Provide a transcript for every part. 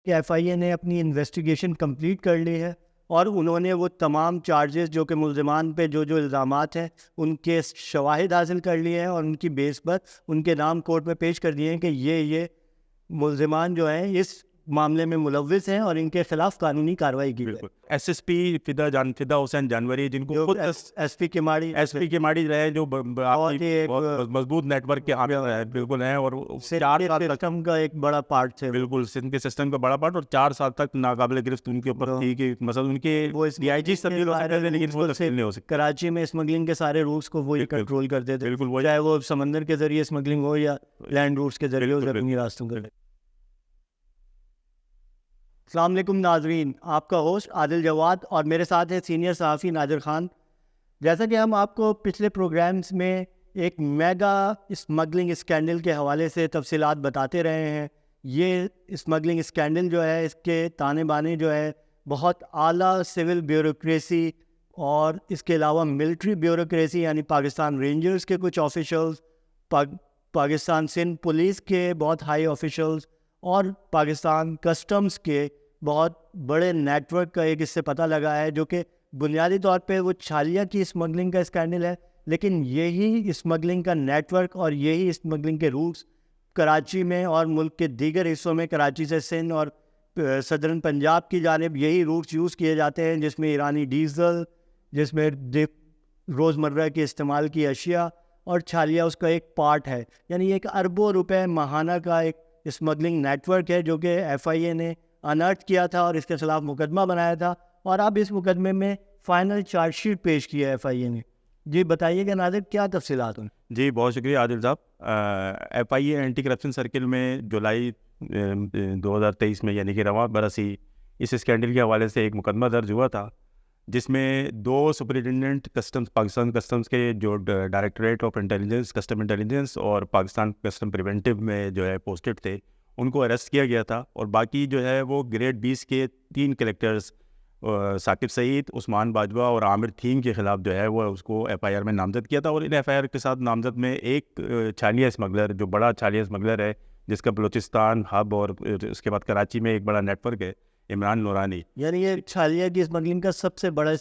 کہ ایف آئی اے نے اپنی انویسٹیگیشن کمپلیٹ کر لی ہے اور انہوں نے وہ تمام چارجز جو کہ ملزمان پہ جو الزامات ہیں ان کے شواہد حاصل کر لیے ہیں اور ان کی بیس پر ان کے نام کورٹ میں پیش کر دیے ہیں کہ یہ ملزمان جو ہیں اس معاملے میں ملوث ہیں اور ان کے خلاف قانونی کارروائی کی بالکل ایس ایس پی فدا حسین جانوری جن کو خود ایس پی کے ماڑی رہے جو مضبوط نیٹ ورک کے حامل ہیں بالکل ہیں اور 4 سال سسٹم کا ایک بڑا پارٹ تھے بالکل سندھ کے سسٹم کا بڑا پارٹ اور 4 سال تک ناقابل گرفت ان کے اوپر تھی کہ مثلا ان کے ڈی آئی جی تبدیل ہو سکتے تھے لیکن وہ تبدیل نہیں ہو سکتے. کراچی میں اسمگلنگ کے سارے روٹس کو وہی کنٹرول کرتے تھے بالکل چاہے وہ سمندر کے ذریعے اسمگلنگ ہو یا لینڈ روٹس کے ذریعے زمینی راستوں کے. السلام علیکم ناظرین، آپ کا ہوسٹ عادل جواد اور میرے ساتھ ہے سینئر صحافی نادر خان. جیسا کہ ہم آپ کو پچھلے پروگرامز میں ایک میگا اسمگلنگ اسکینڈل کے حوالے سے تفصیلات بتاتے رہے ہیں، یہ اسمگلنگ اسکینڈل جو ہے اس کے تانے بانے جو ہے بہت اعلیٰ سول بیوروکریسی اور اس کے علاوہ ملٹری بیوروکریسی یعنی پاکستان رینجرز کے کچھ آفیشلز، پاکستان سندھ پولیس کے بہت ہائی آفیشلز اور پاکستان کسٹمز کے بہت بڑے نیٹ ورک کا ایک اس سے پتہ لگا ہے، جو کہ بنیادی طور پہ وہ چھالیہ کی اسمگلنگ کا اسکینڈل ہے، لیکن یہی اسمگلنگ کا نیٹ ورک اور یہی اسمگلنگ کے روٹس کراچی میں اور ملک کے دیگر حصوں میں کراچی سے سندھ اور صدرن پنجاب کی جانب یہی روٹس یوز کیے جاتے ہیں، جس میں ایرانی ڈیزل، جس میں روزمرہ کے استعمال کی اشیاء اور چھالیہ اس کا ایک پارٹ ہے. یعنی ایک اربوں روپے ماہانہ کا ایک اسمگلنگ نیٹ ورک ہے جو کہ ایف آئی اے نے انرٹ کیا تھا اور اس کے خلاف مقدمہ بنایا تھا اور اب اس مقدمے میں فائنل چارج شیٹ پیش کیا ہے ایف آئی اے نے. جی بتائیے کہ ناظر کیا تفصیلات ہیں؟ جی بہت شکریہ عادل صاحب. ایف آئی اے اینٹی کرپشن سرکل میں جولائی 2023 میں یعنی کہ رواں برس ہی اس اسکینڈل کے حوالے سے ایک مقدمہ درج ہوا تھا، جس میں 2 سپرنٹینڈنٹ کسٹمز پاکستان کسٹمز کے جو directorate of intelligence custom intelligence اور پاکستان کسٹم پریونٹیو میں جو ہے پوسٹڈ تھے ان کو اریسٹ کیا گیا تھا، اور باقی جو ہے وہ گریڈ 20 کے 3 کلیکٹرز ثاقب سعید، عثمان باجوہ اور عامر تھیم کے خلاف جو ہے وہ اس کو ایف آئی آر میں نامزد کیا تھا. اور ان ایف آئی آر کے ساتھ نامزد میں ایک چھالیہ اسمگلر جو بڑا چھالیہ اسمگلر ہے جس کا بلوچستان ہب اور اس کے بعد کراچی میں ایک بڑا نیٹ ورک ہے، عمران نورانی، یعنی یہ چھالیہ کی اسمگلنگ کا سب سے بڑا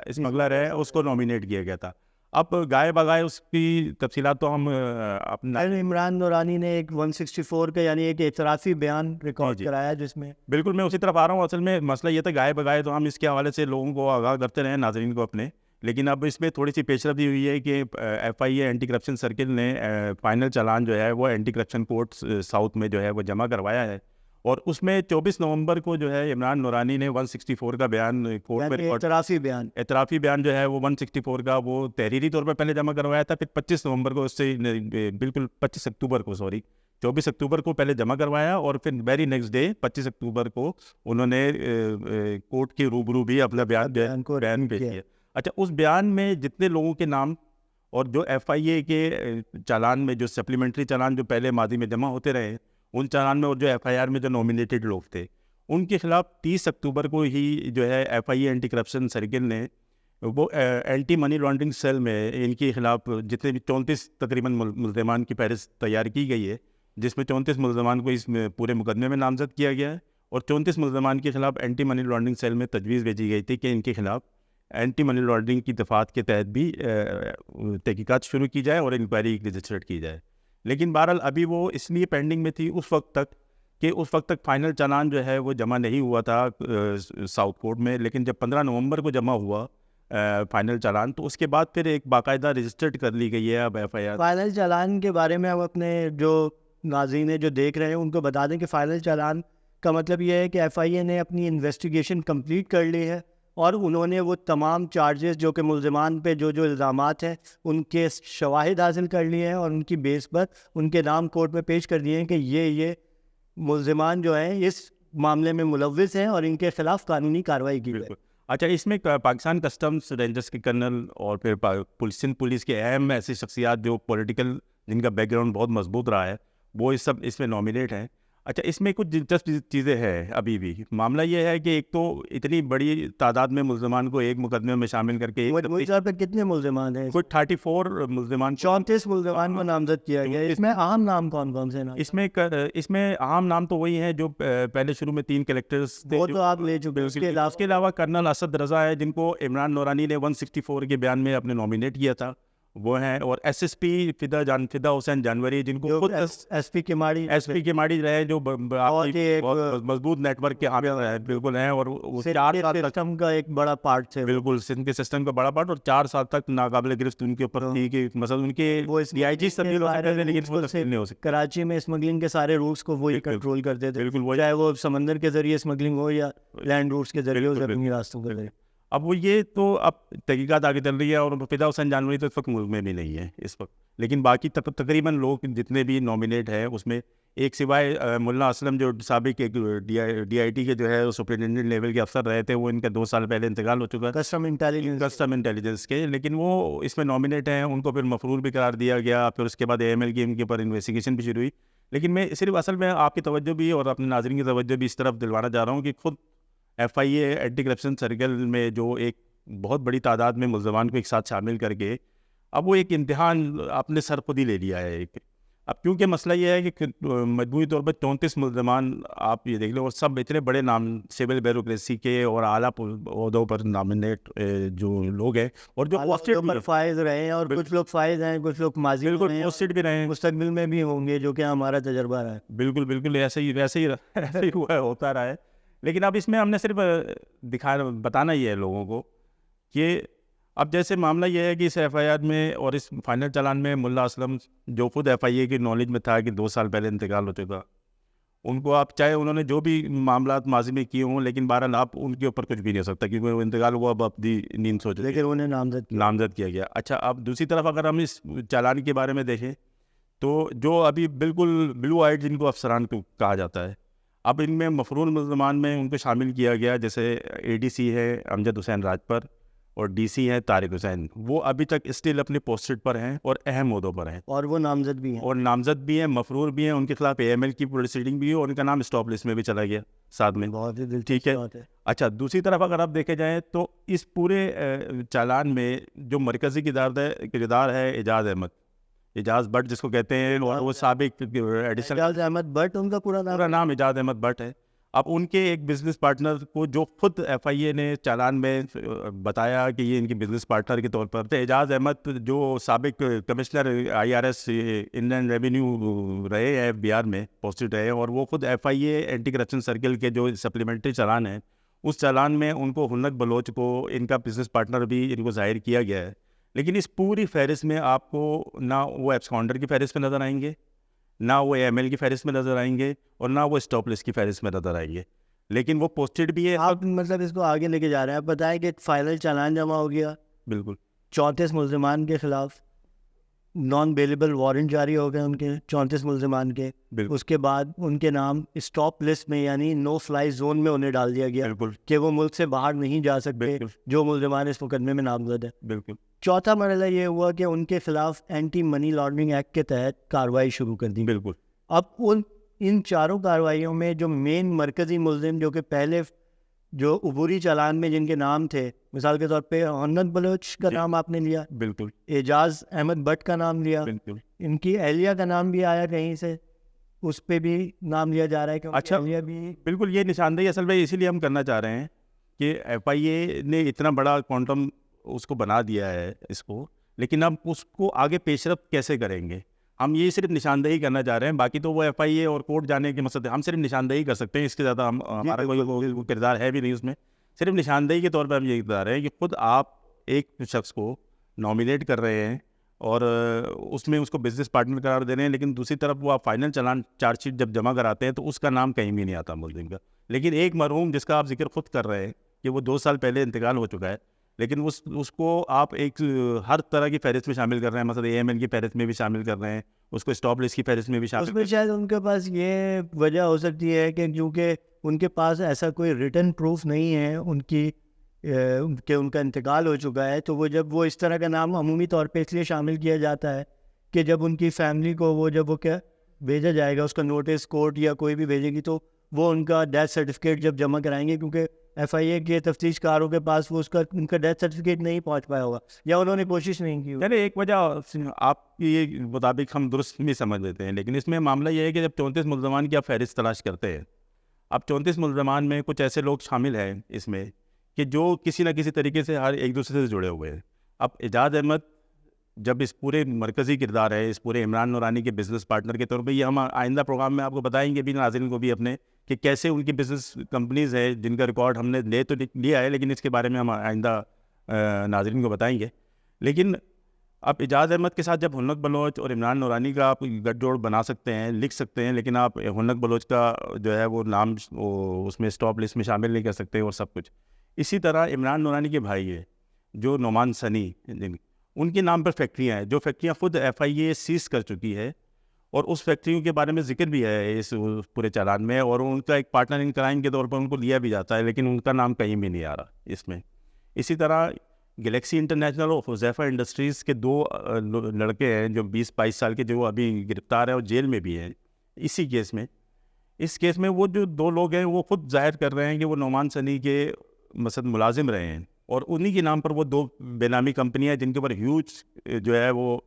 اسمگلر ہے، اس کو نامینیٹ کیا گیا تھا. اب گائے بگائے اس کی تفصیلات تو ہم اپنا عمران نورانی نے ایک 164 کا یعنی ایک اعترافی بیان ریکارڈ کرایا جس میں بالکل میں اسی طرف آ رہا ہوں. اصل میں مسئلہ یہ تھا گائے بگائے تو ہم اس کے حوالے سے لوگوں کو آگاہ کرتے رہے، ناظرین کو اپنے، لیکن اب اس میں تھوڑی سی پیش رفت ہوئی ہے کہ ایف آئی اے اینٹی کرپشن سرکل نے فائنل چالان جو ہے وہ اینٹی کرپشن کورٹ ساؤتھ میں جو ہے وہ جمع کروایا ہے، اور اس میں 24 نومبر کو جو ہے عمران نورانی نے 164 کا بیان کورٹ میں اعترافی بیان جو ہے وہ 164 کا وہ تحریری طور پر پہلے جمع کروایا تھا، پھر 25 نومبر کو اس سے بالکل 24 اکتوبر کو پہلے جمع کروایا، اور پھر ویری نیکسٹ ڈے 25 اکتوبر کو انہوں نے کورٹ کے روبرو بھی اپنا بیان پیش کیا. اچھا، اس بیان میں جتنے لوگوں کے نام اور جو ایف آئی اے کے چالان میں جو سپلیمنٹری چالان جو پہلے ماضی میں جمع ہوتے رہے ان چالان میں، اور جو ایف آئی آر میں جو نامینیٹڈ لوگ تھے ان کے خلاف 30 اکتوبر کو ہی جو ہے ایف آئی اے اینٹی کرپشن سرکل نے وہ اینٹی منی لانڈرنگ سیل میں ان کے خلاف جتنے بھی 34 تقریباً ملزمان کی فہرست تیار کی گئی ہے، جس میں 34 ملزمان کو اس میں پورے مقدمے میں نامزد کیا گیا ہے، اور 34 ملزمان کے خلاف اینٹی منی لانڈرنگ سیل میں تجویز بھیجی گئی تھی کہ ان کے خلاف اینٹی منی لانڈرنگ کی دفعات کے تحت بھی تحقیقات شروع کی جائے اور انکوائری رجسٹرڈ کی جائے. لیکن بہرحال ابھی وہ اس لیے پینڈنگ میں تھی اس وقت تک فائنل چالان جو ہے وہ جمع نہیں ہوا تھا ساؤتھ کورٹ میں. لیکن جب 15 نومبر کو جمع ہوا فائنل چالان تو اس کے بعد پھر ایک باقاعدہ رجسٹرڈ کر لی گئی ہے اب ایف آئی آر. فائنل چالان کے بارے میں ہم اپنے جو ناظرین ہیں جو دیکھ رہے ہیں ان کو بتا دیں کہ فائنل چالان کا مطلب یہ ہے کہ ایف آئی اے نے اپنی انویسٹیگیشن کمپلیٹ کر لی ہے اور انہوں نے وہ تمام چارجز جو کہ ملزمان پہ جو الزامات ہیں ان کے شواہد حاصل کر لیے ہیں اور ان کی بیس پر ان کے نام کورٹ میں پیش کر دیے ہیں کہ یہ ملزمان جو ہیں اس معاملے میں ملوث ہیں اور ان کے خلاف قانونی کارروائی کی ہے. اچھا، اس میں پاکستان کسٹمز رینجرز کے کرنل اور پھر سندھ پولیس کے اہم ایسی شخصیات جو پولیٹیکل جن کا بیک گراؤنڈ بہت مضبوط رہا ہے وہ اس میں نامینیٹ ہیں. اچھا اس میں کچھ دلچسپ چیزیں ہیں ابھی بھی. معاملہ یہ ہے کہ ایک تو اتنی بڑی تعداد میں ملزمان کو ایک مقدمے میں شامل کر کے مجھے طور پہ کتنے ملزمان ہیں؟ کوئی 34 ملزمان 34 ملزمان کو نامزد کیا گیا. اس میں اہم نام کون کون سے ہیں؟ اس میں اہم نام تو وہی ہیں جو پہلے شروع میں 3 کلیکٹرز تھے, وہ تو آپ لے چکے. اس کے علاوہ کرنل اسد رضا ہے جن کو عمران نورانی نے 164 کے بیان میں اپنے نامینیٹ کیا تھا, وہ ہیں. اور ایس ایس پی فدا حسین جانوری جن کو خود ایس پی کے ماڑی رہے, جو مضبوط نیٹ ورک کے حامی رہے بالکل ہیں, اور سسٹم کا ایک بڑا پارٹ تھے. بالکل سندھ کے سسٹم کا بڑا پارٹ, اور 4 سال تک ناقابل گرفت ان کے اوپر تھی کہ مثلا ان کے ڈی آئی جی تبدیل ہو سکتے تھے لیکن وہ نہیں ہو سکتے. کراچی میں اسمگلنگ کے سارے روٹس کو وہی کنٹرول کرتے تھے, بالکل, چاہے وہ سمندر کے ذریعے اسمگلنگ ہو یا لینڈ روٹس کے ذریعے زمینی راستوں کے ذریعے. اب وہ یہ تو اب تحقیقات آگے چل رہی ہے, اور فدا حسین جانوری تو اس وقت ملک میں بھی نہیں ہے اس وقت, لیکن باقی تقریباً لوگ جتنے بھی نامینیٹ ہیں اس میں ایک سوائے ملا اسلم جو سابق ڈی آئی ٹی کے جو ہے سپرنٹینڈنٹ لیول کے افسر رہے تھے, وہ ان کا 2 سال پہلے انتقال ہو چکا ہے کسٹم انٹیلیجنس کے, لیکن وہ اس میں نامینیٹ ہیں. ان کو پھر مفرور بھی قرار دیا گیا, پھر اس کے بعد اے ایم ایل کی ان کے اوپر انویسٹیگیشن بھی شروع ہوئی. لیکن میں صرف اصل میں آپ کی توجہ بھی اور اپنے ناظرین کی توجہ بھی اس طرف دلوانا چاہ رہا ہوں کہ خود ایف آئی اے اینٹی کرپشن سرکل میں جو ایک بہت بڑی تعداد میں ملزمان کو ایک ساتھ شامل کر کے اب وہ ایک امتحان اپنے سر خود ہی لے لیا ہے ایک. اب کیونکہ مسئلہ یہ ہے کہ مجموعی طور پر 34 ملزمان آپ یہ دیکھ لیں, اور سب اتنے بڑے نام سول بیوروکریسی کے اور اعلیٰ عہدوں پر نامینیٹ جو لوگ ہیں, اور جو فائز رہے ہیں, اور کچھ لوگ فائز ہیں, کچھ لوگ ماضی میں پوسٹڈ بھی رہے ہیں, مستقبل میں بھی ہوں گے, جو کہ ہمارا تجربہ رہا ہے. بالکل ویسے ہی ہوتا رہا ہے. لیکن اب اس میں ہم نے صرف بتانا ہی ہے لوگوں کو کہ اب جیسے معاملہ یہ ہے کہ اس ایف آئی آر میں اور اس فائنل چالان میں ملا اسلم جو خود ایف آئی اے کی نالج میں تھا کہ 2 سال پہلے انتقال ہو چکا, ان کو آپ چاہے انہوں نے جو بھی معاملات ماضی میں کیے ہوں, لیکن بہرحال آپ ان کے اوپر کچھ بھی نہیں ہو سکتا کیونکہ وہ انتقال ہوا, اب اپنی نیند سوچ, لیکن انہیں نامزد کیا گیا. اچھا اب دوسری طرف اگر ہم اس چالان کے بارے میں دیکھیں تو جو ابھی بالکل بلو آئیڈ جن کو افسران کو کہا جاتا ہے, اب ان میں مفرور ملزمان میں ان کو شامل کیا گیا, جیسے اے ڈی سی ہے امجد حسین راجپر اور ڈی سی ہے طارق حسین, وہ ابھی تک اسٹل اپنے پوسٹڈ پر ہیں اور اہم عہدوں پر ہیں, اور وہ نامزد بھی ہیں, مفرور بھی ہیں, ان کے خلاف اے ایم ایل کی پروسیڈنگ بھی ہے, اور ان کا نام اسٹاپ لسٹ میں بھی چلا گیا ساتھ میں. بہت ہی ٹھیک ہے. اچھا دوسری طرف اگر آپ دیکھے جائیں تو اس پورے چالان میں جو مرکزی کردار ہے اعجاز بٹ جس کو کہتے ہیں, اور وہ سابق اعجاز احمد بٹ, ان کا پورا نام اعجاز احمد بٹ ہے. اب ان کے ایک بزنس پارٹنر کو جو خود ایف آئی اے نے چالان میں بتایا کہ یہ ان کے بزنس پارٹنر کے طور پر اعجاز احمد جو سابق commissioner I R S inland revenue رہے ہیں بی آر میں پوسٹڈ رہے, اور وہ خود ایف آئی اے اینٹی کرپشن سرکل کے جو سپلیمنٹری چالان ہے اس چالان میں ان کو ہنک بلوچ کو ان کا بزنس پارٹنر بھی ان کو ظاہر کیا گیا ہے. لیکن اس پوری فہرست میں آپ کو نہ وہ ایبسکانڈر کی فہرست میں نظر آئیں گے, نہ وہ اے ایم ایل کی فہرست میں نظر آئیں گے, اور نہ وہ اسٹاپ لسٹ کی فہرست میں نظر آئیں گے, لیکن وہ پوسٹڈ بھی ہے. آپ مطلب اس کو آگے لے کے جا رہے ہیں. آپ بتائیں کہ فائنل چالان جمع ہو گیا, بالکل 34 ملزمان کے خلاف نان بیلیبل وارنٹ جاری ہو گئے ان کے 34 ملزمان کے. اس کے بعد ان کے نام اسٹاپ لسٹ میں یعنی نو فلائی زون میں انہیں ڈال دیا گیا کہ وہ ملک سے باہر نہیں جا سکتے جو ملزمان اس مقدمے میں نامزد ہے. بالکل. چوتھا مرحلہ یہ ہوا کہ ان کے خلاف اینٹی منی لانڈرنگ ایکٹ کے تحت کارروائی شروع کر دی. بالکل. اب ان چاروں کارروائیوں میں جو مین مرکزی ملزم جو کہ پہلے جو عبوری چالان میں جن کے نام تھے, مثال کے طور پہ ہنک بلوچ کا نام آپ نے لیا, بالکل, اعجاز احمد بٹ کا نام لیا, بالکل, ان کی اہلیہ کا نام بھی آیا کہیں سے, اس پہ بھی نام لیا جا رہا ہے کہ اچھا اہلیہ بھی. بالکل, یہ نشاندہی اصل میں اسی لیے ہم کرنا چاہ رہے ہیں کہ ایف آئی اے نے اتنا بڑا کوانٹم اس کو بنا دیا ہے اس کو, لیکن اب اس کو آگے پیش رفت کیسے کریں گے, ہم یہ صرف نشاندہی کرنا چاہ رہے ہیں. باقی تو وہ ایف آئی اے اور کورٹ جانے کے مقصد ہم صرف نشاندہی کر سکتے ہیں, اس کے زیادہ ہمارا کوئی کردار ہے بھی نہیں اس میں. صرف نشاندہی کے طور پر ہم یہ بتا رہے ہیں کہ خود آپ ایک شخص کو نامینیٹ کر رہے ہیں اور اس میں اس کو بزنس پارٹنر قرار دے رہے ہیں, لیکن دوسری طرف وہ آپ فائنل چالان چارج شیٹ جب جمع کراتے ہیں تو اس کا نام کہیں بھی نہیں آتا ملزم کا. لیکن ایک مرحوم جس کا آپ ذکر خود کر رہے ہیں کہ وہ 2 سال پہلے انتقال ہو چکا ہے, لیکن اس کو آپ ایک ہر طرح کی فہرست میں شامل کر رہے ہیں, مثلا اے ایم ایل کی فہرست میں بھی شامل کر رہے ہیں, اس کو اسٹاپ لسٹ کی فہرست میں بھی شامل. اس میں شاید ان کے پاس یہ وجہ ہو سکتی ہے کہ کیونکہ ان کے پاس ایسا کوئی ریٹن پروف نہیں ہے ان کی کہ ان کا انتقال ہو چکا ہے, تو وہ جب وہ اس طرح کا نام عمومی طور پہ اس لیے شامل کیا جاتا ہے کہ جب ان کی فیملی کو وہ جب وہ کیا بھیجا جائے گا اس کا نوٹس کورٹ یا کوئی بھی بھیجے گی تو وہ ان کا ڈیتھ سرٹیفکیٹ جب جمع کرائیں گے، کیونکہ ایف آئی اے کے تفتیش کاروں کے پاس وہ ان کا ڈیتھ سرٹیفکیٹ نہیں پہنچ پایا ہوگا یا انہوں نے کوشش نہیں کی. یعنی ایک وجہ آپ کی مطابق ہم درست بھی سمجھ لیتے ہیں، لیکن اس میں معاملہ یہ ہے کہ جب 34 ملزمان کی آپ فہرست تلاش کرتے ہیں، اب 34 ملزمان میں کچھ ایسے لوگ شامل ہیں اس میں کہ جو کسی نہ کسی طریقے سے ہر ایک دوسرے سے جڑے ہوئے ہیں. اب اعجاز احمد جب اس پورے مرکزی کردار ہے، اس پورے عمران نورانی کے بزنس پارٹنر کے طور پہ، یہ ہم آئندہ پروگرام میں آپ کو بتائیں گے بھی، ناظرین کو بھی اپنے، کہ کیسے ان کی بزنس کمپنیز ہیں جن کا ریکارڈ ہم نے لیا ہے، لیکن اس کے بارے میں ہم آئندہ ناظرین کو بتائیں گے. لیکن آپ اعجاز احمد کے ساتھ جب ہنک بلوچ اور عمران نورانی کا آپ گٹھ جوڑ بنا سکتے ہیں، لکھ سکتے ہیں، لیکن آپ ہنک بلوچ کا جو ہے وہ نام اس میں اسٹاپ لسٹ میں شامل نہیں کر سکتے اور سب کچھ. اسی طرح عمران نورانی کے بھائی ہے جو نعمان سنی، ان کے نام پر فیکٹریاں ہیں، جو فیکٹریاں خود ایف آئی اے سیز کر چکی ہے، اور اس فیکٹریوں کے بارے میں ذکر بھی ہے اس پورے چالان میں، اور ان کا ایک پارٹنر ان کرائم کے طور پر ان کو لیا بھی جاتا ہے، لیکن ان کا نام کہیں بھی نہیں آ رہا اس میں. اسی طرح گلیکسی انٹرنیشنل اور حذیفہ انڈسٹریز کے 2 لڑکے ہیں جو 20-22 سال کے، جو ابھی گرفتار ہیں اور جیل میں بھی ہیں اسی کیس میں. اس کیس میں وہ جو 2 لوگ ہیں وہ خود ظاہر کر رہے ہیں کہ وہ نعمان سنی کے مثلا ملازم رہے ہیں، اور انہی کے نام پر وہ 2 بے نامی کمپنیاں جن کے اوپر ہیوج جو ہے وہ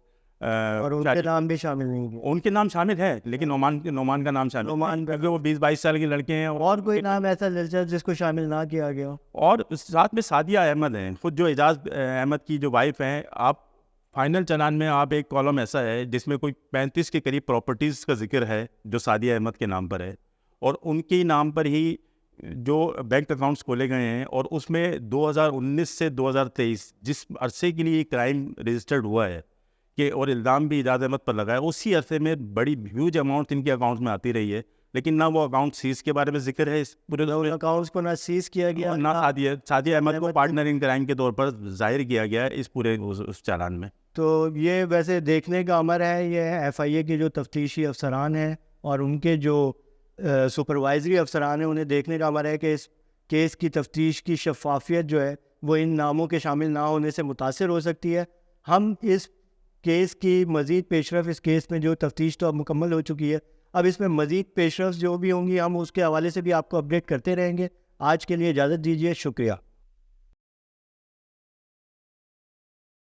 اور ان کے نام بھی شامل نہیں ہیں. ان کے نام شامل ہے، لیکن نعمان کا نام شامل نعمان کیونکہ وہ 20-22 سال کے لڑکے ہیں. اور کوئی نام ایسا دلچسپ جس کو شامل نہ کیا گیا ہو؟ اور ساتھ میں سعدیہ احمد ہیں خود، جو اعجاز احمد کی جو وائف ہیں. آپ فائنل چلان میں آپ ایک کالم ایسا ہے جس میں کوئی 35 کے قریب پراپرٹیز کا ذکر ہے جو سعدیہ احمد کے نام پر ہے، اور ان کے نام پر ہی جو بینک اکاؤنٹس کھولے گئے ہیں، اور اس میں 2019 سے 2023 جس عرصے کے لیے کرائم رجسٹرڈ ہوا ہے کہ، اور الزام بھی اعجاز احمد پر لگا ہے، اسی عرصے میں بڑی ہیوج اماؤنٹ ان کے اکاؤنٹس میں آتی رہی ہے، لیکن نہ وہ اکاؤنٹ سیز کے بارے میں ذکر ہے اس پورے اکاؤنٹس کو نہ سیز کیا گیا، نہ سعدیہ احمد کو پارٹنر ان کرائم کے طور پر ظاہر کیا گیا ہے اس پورے اس چالان میں. تو یہ ویسے دیکھنے کا امر ہے، یہ ایف آئی اے کے جو تفتیشی افسران ہیں اور ان کے جو سپروائزری افسران ہیں، انہیں دیکھنے کا امر ہے کہ اس کیس کی تفتیش کی شفافیت جو ہے وہ ان ناموں کے شامل نہ ہونے سے متاثر ہو سکتی ہے. ہم اس کیس کی مزید پیش رفت، اس کیس میں جو تفتیش تو اب مکمل ہو چکی ہے، اب اس میں مزید پیش رفت جو بھی ہوں گی ہم اس کے حوالے سے بھی آپ کو اپڈیٹ کرتے رہیں گے. آج کے لیے اجازت دیجیے، شکریہ.